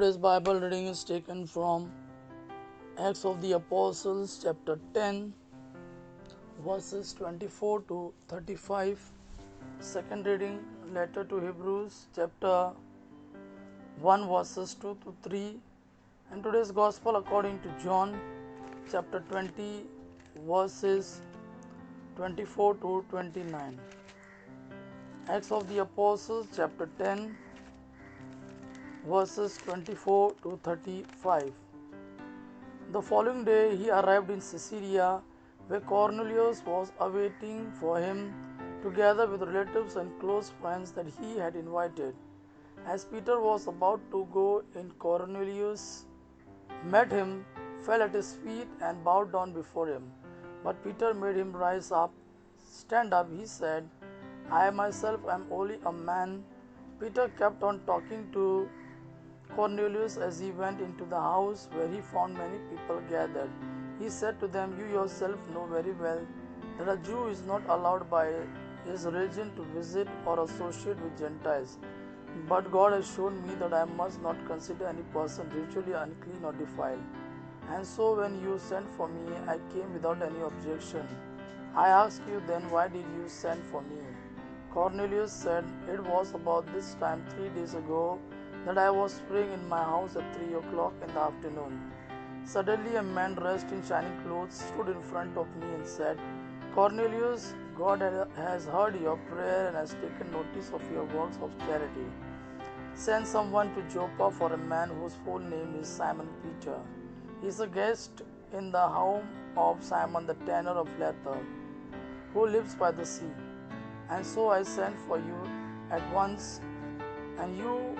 Today's Bible reading is taken from Acts of the Apostles, chapter 10, verses 24 to 35. Second reading, letter to Hebrews, chapter 1, verses 2 to 3. And today's Gospel according to John, chapter 20, verses 24 to 29. Acts of the Apostles, chapter 10, verses 24 to 35. The following day he arrived in Caesarea, where Cornelius was awaiting for him, together with relatives and close friends that he had invited. As Peter was about to go in, Cornelius met him, fell at his feet, and bowed down before him. But Peter made him rise up. Stand up, he said. I myself am only a man. Peter kept on talking to Cornelius as he went into the house where he found many people gathered. He said to them, You yourself know very well that a Jew is not allowed by his religion to visit or associate with Gentiles. But God has shown me that I must not consider any person ritually unclean or defiled. And so when you sent for me, I came without any objection. I ask you then, why did you send for me? Cornelius said, It was about this time 3 days ago that I was praying in my house at 3 o'clock in the afternoon. Suddenly a man dressed in shining clothes stood in front of me and said, Cornelius, God has heard your prayer and has taken notice of your works of charity. Send someone to Joppa for a man whose full name is Simon Peter. He is a guest in the home of Simon the tanner of Leather, who lives by the sea. And so I sent for you at once, and you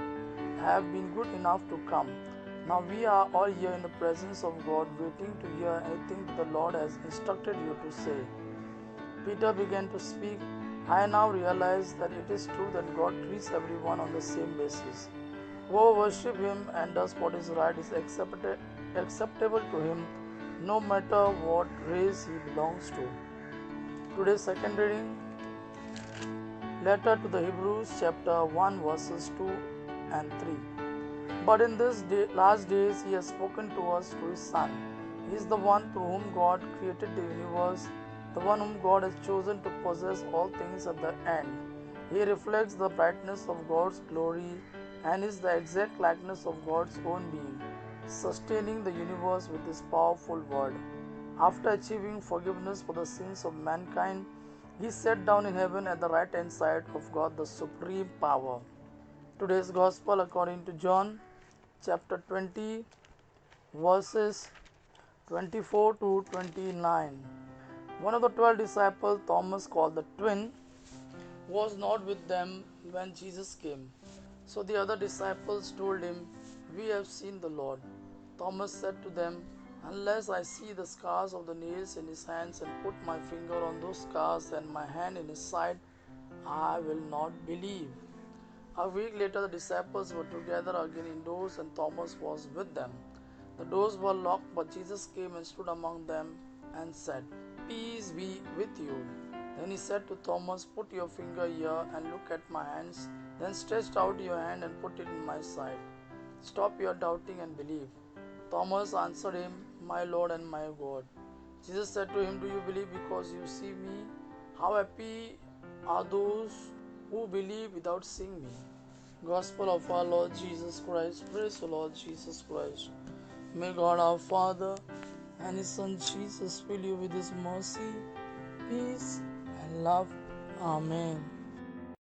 have been good enough to come. Now we are all here in the presence of God, waiting to hear anything that the Lord has instructed you to say. Peter began to speak. I now realize that it is true that God treats everyone on the same basis. Whoever worships Him and does what is right is acceptable to Him, no matter what race he belongs to. Today's second reading, letter to the Hebrews, chapter 1, verses 2 and 3. But in these last days he has spoken to us through his Son. He is the one through whom God created the universe, the one whom God has chosen to possess all things at the end. He reflects the brightness of God's glory and is the exact likeness of God's own being, sustaining the universe with his powerful word. After achieving forgiveness for the sins of mankind, he sat down in heaven at the right hand side of God, the supreme power. Today's Gospel according to John, chapter 20, verses 24 to 29. One of the 12 disciples, Thomas, called the twin, was not with them when Jesus came. So the other disciples told him, We have seen the Lord. Thomas said to them, Unless I see the scars of the nails in his hands and put my finger on those scars and my hand in his side, I will not believe. A week later, the disciples were together again indoors, and Thomas was with them. The doors were locked, but Jesus came and stood among them and said, Peace be with you. Then he said to Thomas, Put your finger here and look at my hands. Then stretch out your hand and put it in my side. Stop your doubting and believe. Thomas answered him, My Lord and my God. Jesus said to him, Do you believe because you see me? How happy are those who believe without seeing me. Gospel of our Lord Jesus Christ. Praise the Lord Jesus Christ. May God our Father and His Son Jesus fill you with His mercy, peace, and love. Amen.